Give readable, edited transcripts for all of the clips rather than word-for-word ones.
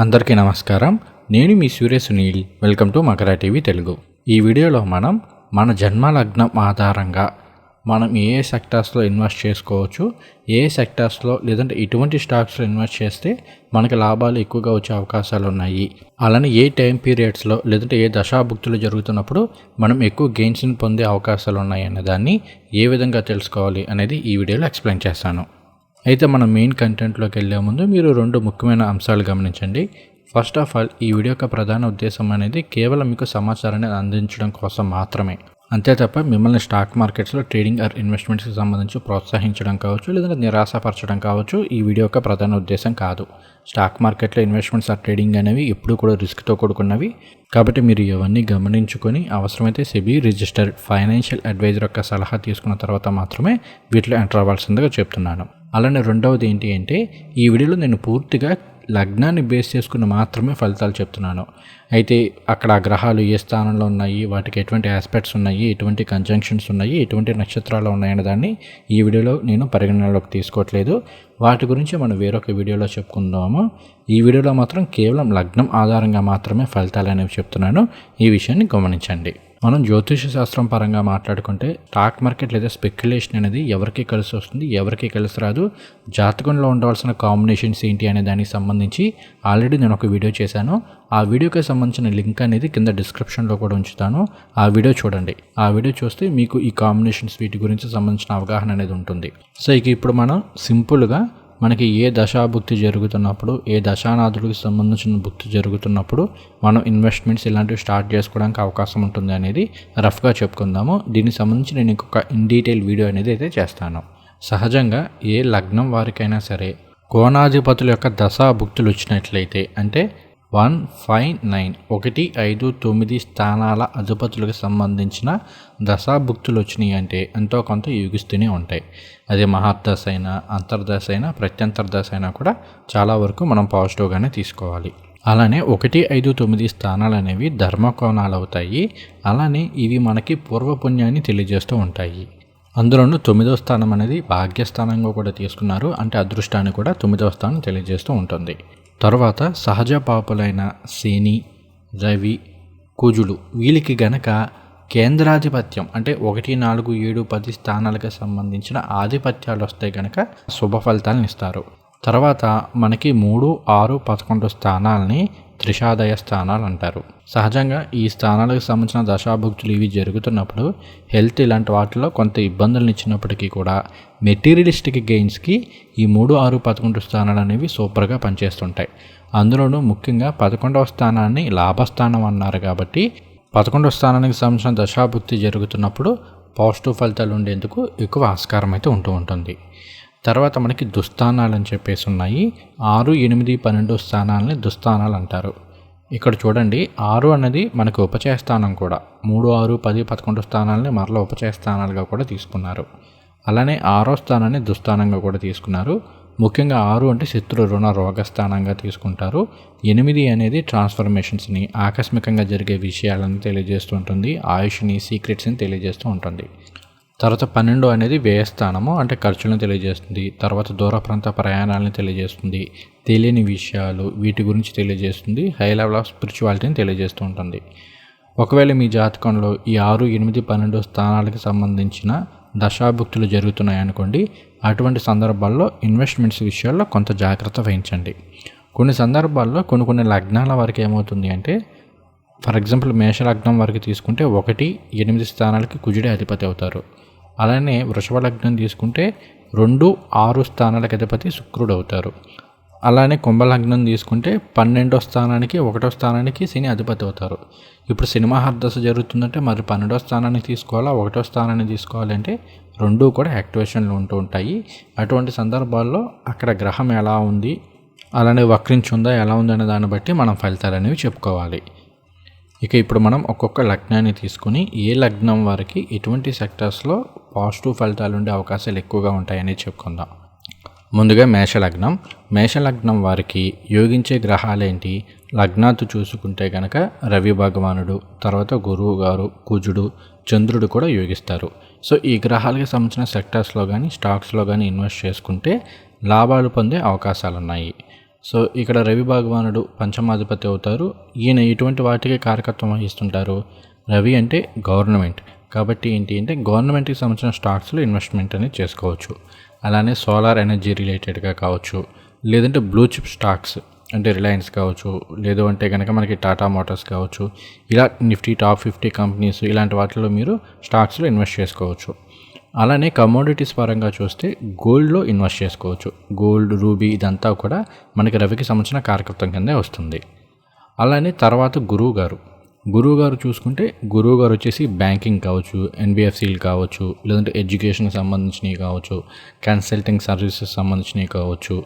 అందరికీ నమస్కారం. నేను మీ సూర్య Sunil. Welcome to Makar TV Telugu. ఈ వీడియోలో మనం మన జన్మ లగ్నం ఆధారంగా మనం ఏ సెక్టార్స్లో ఇన్వెస్ట్ చేసుకోవచ్చు, ఏ సెక్టార్స్లో లేదంటే ఎటువంటి స్టాక్స్లో ఇన్వెస్ట్ చేస్తే మనకి లాభాలు ఎక్కువగా వచ్చే అవకాశాలు ఉన్నాయి, అలానే ఏ టైం పీరియడ్స్లో లేదంటే ఏ దశాభుక్తులు జరుగుతున్నప్పుడు మనం ఎక్కువ గెయిన్స్ని పొందే అవకాశాలు ఉన్నాయి అనే దాన్ని ఏ విధంగా తెలుసుకోవాలి అనేది ఈ వీడియోలో ఎక్స్ప్లెయిన్ చేస్తాను. అయితే మనం మెయిన్ కంటెంట్లోకి వెళ్ళే ముందు మీరు రెండు ముఖ్యమైన అంశాలు గమనించండి. ఫస్ట్ ఆఫ్ ఆల్, ఈ వీడియో యొక్క ప్రధాన ఉద్దేశం అనేది కేవలం మీకు సమాచారాన్ని అందించడం కోసం మాత్రమే, అంతే తప్ప మిమ్మల్ని స్టాక్ మార్కెట్స్లో ట్రేడింగ్ ఆర్ ఇన్వెస్ట్మెంట్స్కి సంబంధించి ప్రోత్సహించడం కావచ్చు లేదంటే నిరాశపరచడం కావచ్చు ఈ వీడియో యొక్క ప్రధాన ఉద్దేశం కాదు. స్టాక్ మార్కెట్లో ఇన్వెస్ట్మెంట్స్ ఆర్ ట్రేడింగ్ అనేవి ఎప్పుడు కూడా రిస్క్తో కూడుకున్నవి. కాబట్టి మీరు ఇవన్నీ గమనించుకొని అవసరమైతే సెబీ రిజిస్టర్డ్ ఫైనాన్షియల్ అడ్వైజర్ యొక్క సలహా తీసుకున్న తర్వాత మాత్రమే వీటిలో ఎంటర్ అవ్వాల్సిందిగా చెప్తున్నాను. అలానే రెండవది ఏంటి అంటే, ఈ వీడియోలో నేను పూర్తిగా లగ్నాన్ని బేస్ చేసుకుని మాత్రమే ఫలితాలు చెప్తున్నాను. అయితే అక్కడ గ్రహాలు ఏ స్థానంలో ఉన్నాయి, వాటికి ఎటువంటి ఆస్పెక్ట్స్ ఉన్నాయి, ఎటువంటి కంజంక్షన్స్ ఉన్నాయి, ఎటువంటి నక్షత్రాలు ఉన్నాయనే దాన్ని ఈ వీడియోలో నేను పరిగణనలోకి తీసుకోవట్లేదు. వాటి గురించి మనం వేరొక వీడియోలో చెప్పుకుందాము. ఈ వీడియోలో మాత్రం కేవలం లగ్నం ఆధారంగా మాత్రమే ఫలితాలు అనేవి చెప్తున్నాను. ఈ విషయాన్ని గమనించండి. మనం జ్యోతిష శాస్త్రం పరంగా మాట్లాడుకుంటే స్టాక్ మార్కెట్ లేదా స్పెక్యులేషన్ అనేది ఎవరికి కలిసి వస్తుంది, ఎవరికి కలిసి రాదు, జాతకంలో ఉండవలసిన కాంబినేషన్స్ ఏంటి అనే దానికి సంబంధించి ఆల్రెడీ నేను ఒక వీడియో చేశాను. ఆ వీడియోకి సంబంధించిన లింక్ అనేది కింద డిస్క్రిప్షన్లో కూడా ఉంచుతాను. ఆ వీడియో చూడండి. ఆ వీడియో చూస్తే మీకు ఈ కాంబినేషన్స్ వీటి గురించి సంబంధించిన అవగాహన అనేది ఉంటుంది. సో ఇప్పుడు మనం సింపుల్గా మనకి ఏ దశాభుక్తి జరుగుతున్నప్పుడు, ఏ దశానాథుడికి సంబంధించిన భుక్తి జరుగుతున్నప్పుడు మనం ఇన్వెస్ట్మెంట్స్ ఇలాంటివి స్టార్ట్ చేసుకోవడానికి అవకాశం ఉంటుంది అనేది రఫ్గా చెప్పుకుందాము. దీనికి సంబంధించి నేను ఇంకొక ఇన్ డీటెయిల్ వీడియో అనేది అయితే చేస్తాను. సహజంగా ఏ లగ్నం వారికైనా సరే కోణాధిపతుల యొక్క దశాభుక్తులు వచ్చినట్లయితే, అంటే 1, 5, 9 1, 5, 9 స్థానాల అధిపతులకు సంబంధించిన దశాభుక్తులు వచ్చినాయి అంటే ఎంతో కొంత యోగిస్తూనే ఉంటాయి. అదే మహర్దశ అయినా, అంతర్దశ అయినా, ప్రత్యంతర్దశ అయినా కూడా చాలా వరకు మనం పాజిటివ్గానే తీసుకోవాలి. అలానే 1, 5, 9 స్థానాలు అనేవి ధర్మకోణాలు అవుతాయి. అలానే ఇవి మనకి పూర్వపుణ్యాన్ని తెలియజేస్తూ ఉంటాయి. అందులోనూ 9వ స్థానం అనేది భాగ్యస్థానంగా కూడా తీసుకున్నారు. అంటే అదృష్టాన్ని కూడా 9వ స్థానం తెలియజేస్తూ ఉంటుంది. తర్వాత సహజ పాపులైన శని, రవి, కుజుడు వీళ్ళకి గనక కేంద్రాధిపత్యం అంటే 1, 4, 7, 10 స్థానాలకు సంబంధించిన ఆధిపత్యాలు వస్తే గనక శుభ ఫలితాలను ఇస్తారు. తర్వాత మనకి 3, 6, 11 స్థానాలని త్రిషాదయ స్థానాలు అంటారు. సహజంగా ఈ స్థానాలకు సంబంధించిన దశాభుక్తులు ఇవి జరుగుతున్నప్పుడు హెల్త్ ఇలాంటి వాటిలో కొంత ఇబ్బందులను ఇచ్చినప్పటికీ కూడా మెటీరియలిస్టిక్ గెయిన్స్కి ఈ 3, 6, 11 స్థానాలు అనేవి సూపర్గా పనిచేస్తుంటాయి. అందులోనూ ముఖ్యంగా 11వ స్థానాన్ని లాభస్థానం అన్నారు కాబట్టి 11వ స్థానానికి సంబంధించిన దశాభుక్తి జరుగుతున్నప్పుడు పాజిటివ్ ఫలితాలు ఉండేందుకు ఎక్కువ ఆస్కారం అయితే ఉంటూ ఉంటుంది. తర్వాత మనకి దుస్థానాలు అని చెప్పేసి ఉన్నాయి. 6, 8, 12 స్థానాలని దుస్థానాలు అంటారు. ఇక్కడ చూడండి, 6 అనేది మనకు ఉపచయ స్థానం కూడా. 3, 6, 10, 11 స్థానాలని మరలా ఉపచయ స్థానాలుగా కూడా తీసుకున్నారు. అలానే 6వ స్థానాన్ని దుస్థానంగా కూడా తీసుకున్నారు. ముఖ్యంగా 6 అంటే శత్రు రుణ రోగ స్థానంగా తీసుకుంటారు. 8 అనేది ట్రాన్స్ఫర్మేషన్స్ని, ఆకస్మికంగా జరిగే విషయాలను తెలియజేస్తూ ఉంటుంది. ఆయుష్ని, సీక్రెట్స్ని తెలియజేస్తూ ఉంటుంది. తర్వాత 12 అనేది వ్యయస్థానము, అంటే ఖర్చులను తెలియజేస్తుంది. తర్వాత దూర ప్రాంత ప్రయాణాలను తెలియజేస్తుంది. తెలియని విషయాలు వీటి గురించి తెలియజేస్తుంది. హై లెవెల్ ఆఫ్ స్పిరిచువాలిటీని తెలియజేస్తూ ఉంటుంది. ఒకవేళ మీ జాతకంలో ఈ 6, 8, 12 స్థానాలకు సంబంధించిన దశాభుక్తులు జరుగుతున్నాయి అనుకోండి, అటువంటి సందర్భాల్లో ఇన్వెస్ట్మెంట్స్ విషయాల్లో కొంత జాగ్రత్త వహించండి. కొన్ని సందర్భాల్లో కొన్ని లగ్నాల వరకు ఏమవుతుంది అంటే, ఫర్ ఎగ్జాంపుల్ మేష లగ్నం వరకు తీసుకుంటే 1, 8 స్థానాలకి కుజుడే అధిపతి అవుతారు. అలానే వృషభ లగ్నం తీసుకుంటే 2, 6 స్థానాలకు అధిపతి శుక్రుడు అవుతారు. అలానే కుంభలగ్నం తీసుకుంటే 12వ స్థానానికి, 1వ స్థానానికి శని అధిపతి అవుతారు. ఇప్పుడు శని మహర్దశ జరుగుతుందంటే మరి 12వ స్థానాన్ని తీసుకోవాలా, 1వ స్థానాన్ని తీసుకోవాలి అంటే రెండూ కూడా యాక్టివేషన్లు ఉంటూ ఉంటాయి. అటువంటి సందర్భాల్లో అక్కడ గ్రహం ఎలా ఉంది, అలానే వక్రించి ఉందా, ఎలా ఉందనే దాన్ని బట్టి మనం ఫలితాలు అనేవి చెప్పుకోవాలి. ఇప్పుడు మనం ఒక్కొక్క లగ్నాన్ని తీసుకుని ఏ లగ్నం వారికి ఎటువంటి సెక్టర్స్లో పాజిటివ్ ఫలితాలు ఉండే అవకాశాలు ఎక్కువగా ఉంటాయని చెప్పుకుందాం. ముందుగా మేషలగ్నం. మేషలగ్నం వారికి యోగించే గ్రహాలేంటి? లగ్నాత్తు చూసుకుంటే కనుక రవి భగవానుడు, తర్వాత గురువు గారు, కుజుడు, చంద్రుడు కూడా యోగిస్తారు. సో ఈ గ్రహాలకు సంబంధించిన సెక్టర్స్లో కానీ స్టాక్స్లో కానీ ఇన్వెస్ట్ చేసుకుంటే లాభాలు పొందే అవకాశాలు ఉన్నాయి. సో ఇక్కడ రవి భగవానుడు పంచమాధిపతి అవుతారు. ఈయన ఇటువంటి వాటికి కారకత్వం వహిస్తుంటారు. రవి అంటే గవర్నమెంట్, కాబట్టి ఏంటి అంటే గవర్నమెంట్కి సంబంధించిన స్టాక్స్లో ఇన్వెస్ట్మెంట్ అనేది చేసుకోవచ్చు. అలానే సోలార్ ఎనర్జీ రిలేటెడ్గా కావచ్చు, లేదంటే బ్లూ చిప్ స్టాక్స్ అంటే రిలయన్స్ కావచ్చు, లేదు అంటే కనుక మనకి టాటా మోటార్స్ కావచ్చు, ఇలా నిఫ్టీ టాప్ 50 కంపెనీస్ ఇలాంటి వాటిలో మీరు స్టాక్స్లో ఇన్వెస్ట్ చేసుకోవచ్చు. అలానే కమోడిటీస్ పరంగా చూస్తే గోల్డ్లో ఇన్వెస్ట్ చేసుకోవచ్చు. గోల్డ్, రూబీ ఇదంతా కూడా మనకి రవికి సంబంధించిన కారకత్వం కిందే వస్తుంది. అలానే తర్వాత గురువు గారు చూసుకుంటే గురువు గారు వచ్చేసి బ్యాంకింగ్ కావచ్చు, ఎన్బిఎఫ్సిలు కావచ్చు, లేదంటే ఎడ్యుకేషన్కి సంబంధించినవి కావచ్చు, కన్సల్టింగ్ సర్వీసెస్ సంబంధించినవి కావచ్చు.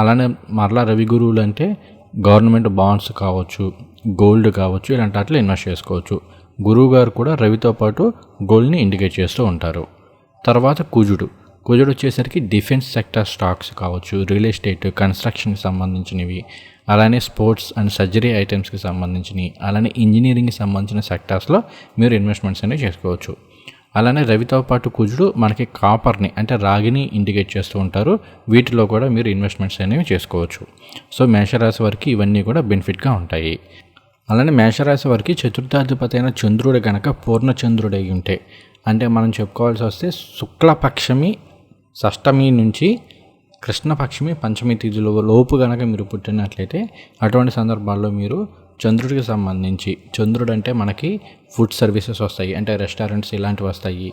అలానే మరలా రవి గురువులు అంటే గవర్నమెంట్ బాండ్స్ కావచ్చు, గోల్డ్ కావచ్చు, ఇలాంటి వాటిలో ఇన్వెస్ట్ చేసుకోవచ్చు. గురువు గారు కూడా రవితో పాటు గోల్డ్ని ఇండికేట్ చేస్తూ ఉంటారు. తర్వాత కుజుడు వచ్చేసరికి డిఫెన్స్ సెక్టర్ స్టాక్స్ కావచ్చు, రియల్ ఎస్టేట్, కన్స్ట్రక్షన్కి సంబంధించినవి, అలానే స్పోర్ట్స్ అండ్ సర్జరీ ఐటమ్స్కి సంబంధించినవి, అలానే ఇంజనీరింగ్కి సంబంధించిన సెక్టార్స్లో మీరు ఇన్వెస్ట్మెంట్స్ అనేవి చేసుకోవచ్చు. అలానే రవితో పాటు కుజుడు మనకి కాపర్ని అంటే రాగిని ఇండికేట్ చేస్తూ ఉంటారు. వీటిలో కూడా మీరు ఇన్వెస్ట్మెంట్స్ అనేవి చేసుకోవచ్చు. సో మేషరాశి వారికి ఇవన్నీ కూడా బెనిఫిట్గా ఉంటాయి. అలానే మేషరాశి వారికి చతుర్థాధిపతి అయిన చంద్రుడు కనుక పూర్ణచంద్రుడై ఉంటే, అంటే మనం చెప్పుకోవాల్సి వస్తే శుక్లపక్షమి షష్టమి నుంచి కృష్ణపక్షమి పంచమి తిథుల లోపు కనుక మీరు పుట్టినట్లయితే అటువంటి సందర్భాల్లో మీరు చంద్రుడికి సంబంధించి, చంద్రుడు అంటే మనకి ఫుడ్ సర్వీసెస్ వస్తాయి, అంటే రెస్టారెంట్స్ ఇలాంటివి వస్తాయి.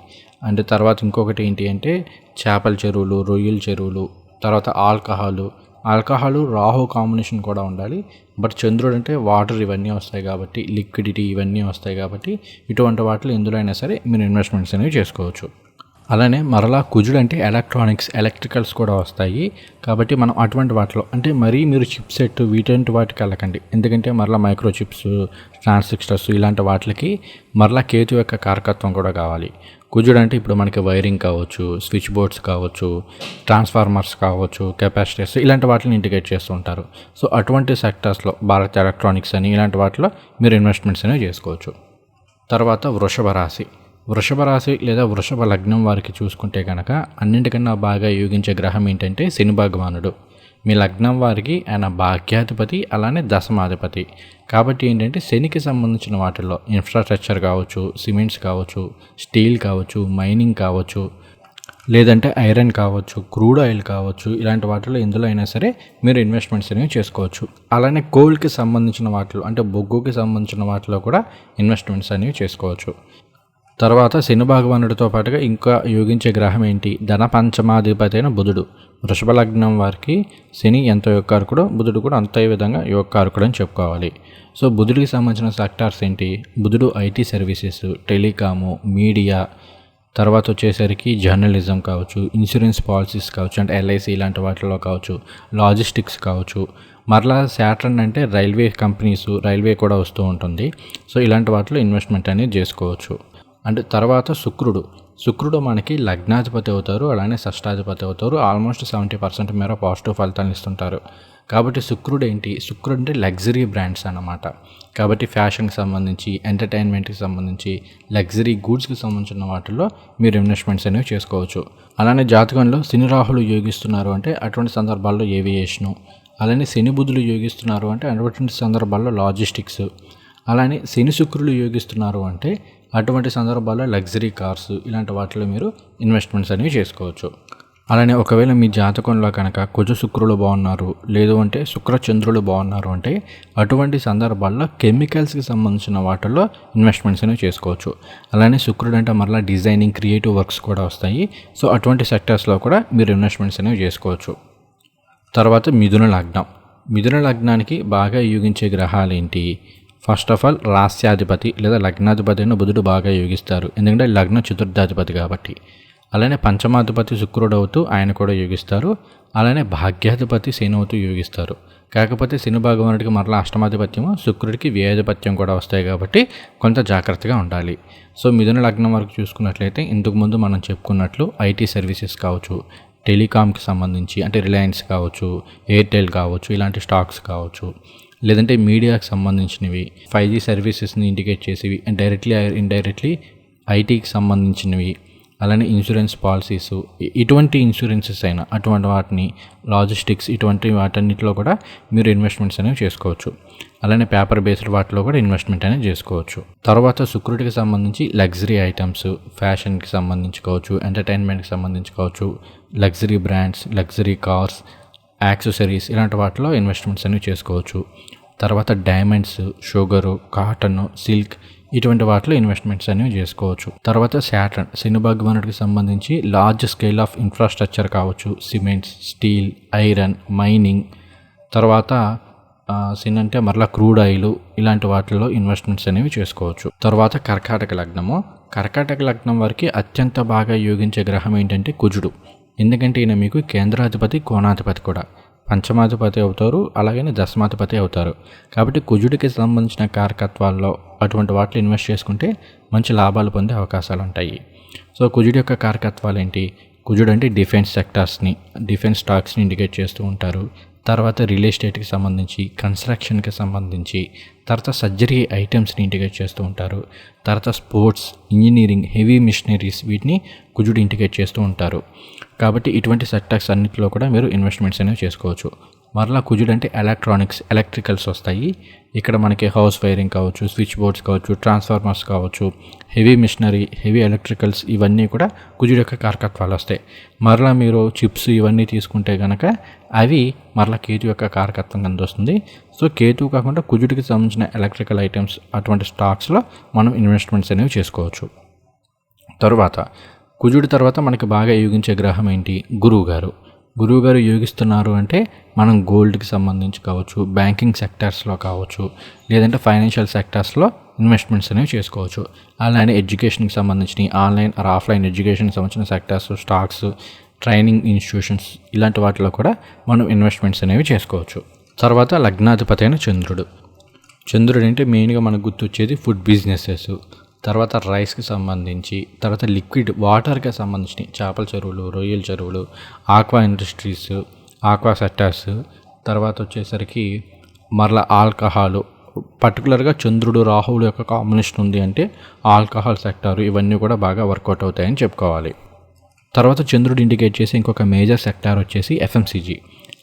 అంటే తర్వాత ఇంకొకటి ఏంటి అంటే చేపల చెరువులు, రొయ్యల చెరువులు, తర్వాత ఆల్కహాలు రాహు కాంబినేషన్ కూడా ఉండాలి. బట్ చంద్రుడు అంటే వాటర్ ఇవన్నీ వస్తాయి కాబట్టి, లిక్విడిటీ ఇవన్నీ వస్తాయి కాబట్టి ఇటువంటి వాటిలో ఎందులో అయినా సరే మీరు ఇన్వెస్ట్మెంట్స్ అనేవి చేసుకోవచ్చు. అలానే మరలా కుజుడు అంటే ఎలక్ట్రికల్స్ కూడా వస్తాయి కాబట్టి మనం అటువంటి వాటిలో అంటే మరీ మీరు చిప్ సెట్ వీటంటి వాటికి వెళ్ళకండి. ఎందుకంటే మరలా మైక్రో చిప్స్, ట్రాన్సిస్టర్స్ ఇలాంటి వాటికి మరలా కేతు యొక్క కారకత్వం కూడా కావాలి. కుజుడు అంటే ఇప్పుడు మనకి వైరింగ్ కావచ్చు, స్విచ్ బోర్డ్స్ కావచ్చు, ట్రాన్స్ఫార్మర్స్ కావచ్చు, కెపాసిటర్స్ ఇలాంటి వాటిని ఇంటిగ్రేట్ చేస్తూ ఉంటారు. సో అటువంటి సెక్టర్స్లో భారత్ ఎలక్ట్రానిక్స్ అని ఇలాంటి వాటిలో మీరు ఇన్వెస్ట్మెంట్స్ అనేవి చేసుకోవచ్చు. తర్వాత వృషభ రాశి లేదా వృషభ లగ్నం వారికి చూసుకుంటే కనుక అన్నింటికన్నా బాగా యోగించే గ్రహం ఏంటంటే శని భగవానుడు. మీ లగ్నం వారికి ఆయన భాగ్యాధిపతి, అలానే దశమాధిపతి. కాబట్టి ఏంటంటే శనికి సంబంధించిన వాటిల్లో ఇన్ఫ్రాస్ట్రక్చర్ కావచ్చు, సిమెంట్స్ కావచ్చు, స్టీల్ కావచ్చు, మైనింగ్ కావచ్చు, లేదంటే ఐరన్ కావచ్చు, క్రూడ్ ఆయిల్ కావచ్చు, ఇలాంటి వాటిలో ఎందులో అయినా సరే మీరు ఇన్వెస్ట్మెంట్స్ అనేవి చేసుకోవచ్చు. అలానే కోల్కి సంబంధించిన వాటిలో అంటే బొగ్గుకి సంబంధించిన వాటిలో కూడా ఇన్వెస్ట్మెంట్స్ అనేవి చేసుకోవచ్చు. తర్వాత శని భగవానుడితో పాటుగా ఇంకా యోగించే గ్రహం ఏంటి? ధన పంచమాధిపతి అయిన బుధుడు. వృషభ లగ్నం వారికి శని ఎంత యోగకారకుడో బుధుడు కూడా అంతే విధంగా యోగకారకుడు అని చెప్పుకోవాలి. సో బుధుడికి సంబంధించిన సెక్టార్స్ ఏంటి? బుధుడు ఐటీ సర్వీసెస్, టెలికాము, మీడియా, తర్వాత వచ్చేసరికి జర్నలిజం కావచ్చు, ఇన్సూరెన్స్ పాలసీస్ కావచ్చు, అంటే ఎల్ఐసి ఇలాంటి వాటిలో కావచ్చు, లాజిస్టిక్స్ కావచ్చు. మరలా శాటర్న్ అంటే రైల్వే కంపెనీస్, రైల్వే కూడా వస్తూ ఉంటుంది. సో ఇలాంటి వాటిలో ఇన్వెస్ట్మెంట్ అనేది చేసుకోవచ్చు. అంటే తర్వాత శుక్రుడు మనకి లగ్నాధిపతి అవుతారు, అలానే షష్టాధిపతి అవుతారు. ఆల్మోస్ట్ 70% మేర పాజిటివ్ ఫలితాలను ఇస్తుంటారు. కాబట్టి శుక్రుడు అంటే లగ్జరీ బ్రాండ్స్ అన్నమాట. కాబట్టి ఫ్యాషన్కి సంబంధించి, ఎంటర్టైన్మెంట్కి సంబంధించి, లగ్జరీ గూడ్స్కి సంబంధించిన వాటిల్లో మీరు ఇన్వెస్ట్మెంట్స్ అనేవి చేసుకోవచ్చు. అలానే జాతకంలో శని రాహులు యోగిస్తున్నారు అంటే అటువంటి సందర్భాల్లో ఏవియేషను, అలానే శని బుధులు యోగిస్తున్నారు అంటే అటువంటి సందర్భాల్లో లాజిస్టిక్స్, అలానే శని శుక్రులు యోగిస్తున్నారు అంటే అటువంటి సందర్భాల్లో లగ్జరీ కార్స్ ఇలాంటి వాటిలో మీరు ఇన్వెస్ట్మెంట్స్ అనేవి చేసుకోవచ్చు. అలానే ఒకవేళ మీ జాతకంలో కనుక కుజ శుక్రులు బాగున్నారు, లేదు అంటే శుక్ర చంద్రులు బాగున్నారు అంటే అటువంటి సందర్భాల్లో కెమికల్స్కి సంబంధించిన వాటిల్లో ఇన్వెస్ట్మెంట్స్ అనేవి చేసుకోవచ్చు. అలానే శుక్రుడు అంటే మరలా డిజైనింగ్, క్రియేటివ్ వర్క్స్ కూడా వస్తాయి. సో అటువంటి సెక్టర్స్లో కూడా మీరు ఇన్వెస్ట్మెంట్స్ అనేవి చేసుకోవచ్చు. తర్వాత మిథున లగ్నానికి బాగా యోగించే గ్రహాలు ఏంటి? ఫస్ట్ ఆఫ్ ఆల్ రాస్యాధిపతి లేదా లగ్నాధిపతి అయిన బుధుడు బాగా యోగిస్తారు, ఎందుకంటే లగ్న చతుర్థాధిపతి కాబట్టి. అలానే పంచమాధిపతి శుక్రుడు అవుతూ ఆయన కూడా యోగిస్తారు. అలానే భాగ్యాధిపతి శని అవుతూ యోగిస్తారు. కాకపోతే శని భగవానుడికి మరలా అష్టమాధిపత్యము, శుక్రుడికి వ్యయాధిపత్యం కూడా వస్తాయి కాబట్టి కొంత జాగ్రత్తగా ఉండాలి. సో మిథున లగ్నం వరకు చూసుకున్నట్లయితే ఇంతకుముందు మనం చెప్పుకున్నట్లు ఐటీ సర్వీసెస్ కావచ్చు, టెలికామ్కి సంబంధించి అంటే రిలయన్స్ కావచ్చు, ఎయిర్టెల్ కావచ్చు, ఇలాంటి స్టాక్స్ కావచ్చు, లేదంటే మీడియాకి సంబంధించినవి, 5G సర్వీసెస్ని ఇండికేట్ చేసేవి, డైరెక్ట్లీ ఇండైరెక్ట్లీ ఐటీకి సంబంధించినవి, అలానే ఇన్సూరెన్స్ పాలసీస్, ఇటువంటి ఇన్సూరెన్సెస్ అయినా అటువంటి వాటిని, లాజిస్టిక్స్, ఇటువంటి వాటన్నిటిలో కూడా మీరు ఇన్వెస్ట్మెంట్స్ అనేవి చేసుకోవచ్చు. అలానే పేపర్ బేస్డ్ వాటిలో కూడా ఇన్వెస్ట్మెంట్ అనేది చేసుకోవచ్చు. తర్వాత శుక్రుడికి సంబంధించి లగ్జరీ ఐటమ్స్, ఫ్యాషన్కి సంబంధించి కావచ్చు, ఎంటర్టైన్మెంట్కి సంబంధించి కావచ్చు, luxury brands, luxury cars, accessories, ఇలాంటి వాటిలో ఇన్వెస్ట్మెంట్స్ అనేవి చేసుకోవచ్చు. తర్వాత డైమండ్స్, షుగరు, కాటన్, సిల్క్, ఇటువంటి వాటిలో ఇన్వెస్ట్మెంట్స్ అనేవి చేసుకోవచ్చు. తర్వాత శాటర్న్, శని భగవానుడికి సంబంధించి లార్జ్ స్కేల్ ఆఫ్ ఇన్ఫ్రాస్ట్రక్చర్ కావచ్చు, సిమెంట్స్, స్టీల్, ఐరన్, మైనింగ్, తర్వాత సిన్ అంటే మరలా క్రూడ్ ఆయిల్, ఇలాంటి వాటిల్లో ఇన్వెస్ట్మెంట్స్ అనేవి చేసుకోవచ్చు. తర్వాత కర్కాటక లగ్నము. కర్కాటక లగ్నం వారికి అత్యంత బాగా యోగించే గ్రహం ఏంటంటే కుజుడు. ఎందుకంటే ఈయన మీకు కేంద్రాధిపతి, కోణాధిపతి కూడా, పంచమాధిపతి అవుతారు, అలాగనే దశమాధిపతి అవుతారు. కాబట్టి కుజుడికి సంబంధించిన కారకత్వాల్లో అటువంటి వాటిలో ఇన్వెస్ట్ చేసుకుంటే మంచి లాభాలు పొందే అవకాశాలు ఉంటాయి. సో కుజుడి యొక్క కారకత్వాలు ఏంటి? కుజుడు అంటే డిఫెన్స్ సెక్టార్స్ని, డిఫెన్స్ స్టాక్స్ని ఇండికేట్ చేస్తూ ఉంటారు. తర్వాత రియల్ ఎస్టేట్కి సంబంధించి, కన్స్ట్రక్షన్కి సంబంధించి, తర్వాత సర్జరీ ఐటమ్స్ని ఇండికేట్ చేస్తూ ఉంటారు. తర్వాత స్పోర్ట్స్, ఇంజనీరింగ్, హెవీ మిషనరీస్, వీటిని కుజుడు ఇండికేట్ చేస్తూ ఉంటారు. కాబట్టి ఇటువంటి సెక్టార్స్ అన్నింటిలో కూడా మీరు ఇన్వెస్ట్మెంట్స్ అనేవి చేసుకోవచ్చు. మరలా కుజుడు అంటే ఎలక్ట్రానిక్స్, ఎలక్ట్రికల్స్ వస్తాయి. ఇక్కడ మనకి హౌస్ వైరింగ్ కావచ్చు, స్విచ్ బోర్డ్స్ కావచ్చు, ట్రాన్స్ఫార్మర్స్ కావచ్చు, హెవీ మిషనరీ, హెవీ ఎలక్ట్రికల్స్, ఇవన్నీ కూడా కుజుడు యొక్క కారకత్వాలు వస్తాయి. మరలా మీరు చిప్స్ ఇవన్నీ తీసుకుంటే కనుక అవి మరలా కేతు యొక్క కారకత్వం కింద వస్తుంది. సో కేతు కాకుండా కుజుడికి సంబంధించిన ఎలక్ట్రికల్ ఐటమ్స్, అటువంటి స్టాక్స్లో మనం ఇన్వెస్ట్మెంట్స్ అనేవి చేసుకోవచ్చు. తరువాత కుజుడి తర్వాత మనకి బాగా యోగించే గ్రహం ఏంటి? గురువు గారు యోగిస్తున్నారు అంటే మనం గోల్డ్కి సంబంధించి కావచ్చు, బ్యాంకింగ్ సెక్టార్స్లో కావచ్చు, లేదంటే ఫైనాన్షియల్ సెక్టార్స్లో ఇన్వెస్ట్మెంట్స్ అనేవి చేసుకోవచ్చు. అలానే ఎడ్యుకేషన్కి సంబంధించిన ఆన్లైన్ ఆర్ ఆఫ్లైన్ ఎడ్యుకేషన్కి సంబంధించిన సెక్టార్స్, స్టాక్స్, ట్రైనింగ్ ఇన్స్టిట్యూషన్స్, ఇలాంటి వాటిలో కూడా మనం ఇన్వెస్ట్మెంట్స్ అనేవి చేసుకోవచ్చు. తర్వాత లగ్నాధిపతి అయిన చంద్రుడు అంటే మెయిన్గా మనకు గుర్తొచ్చేది ఫుడ్ బిజినెసెస్, తర్వాత రైస్కి సంబంధించి, తర్వాత లిక్విడ్ వాటర్కి సంబంధించి చేపల చెరువులు, రొయ్యల చెరువులు, ఆక్వా ఇండస్ట్రీస్, ఆక్వా సెక్టార్స్, తర్వాత వచ్చేసరికి మరలా ఆల్కహాలు, పర్టికులర్గా చంద్రుడు రాహువుల యొక్క కాంబినేషన్ ఉంది అంటే ఆల్కహాల్ సెక్టారు, ఇవన్నీ కూడా బాగా వర్కౌట్ అవుతాయని చెప్పుకోవాలి. తర్వాత చంద్రుడు ఇండికేట్ చేసి ఇంకొక మేజర్ సెక్టార్ వచ్చేసి ఎఫ్ఎంసీజీ,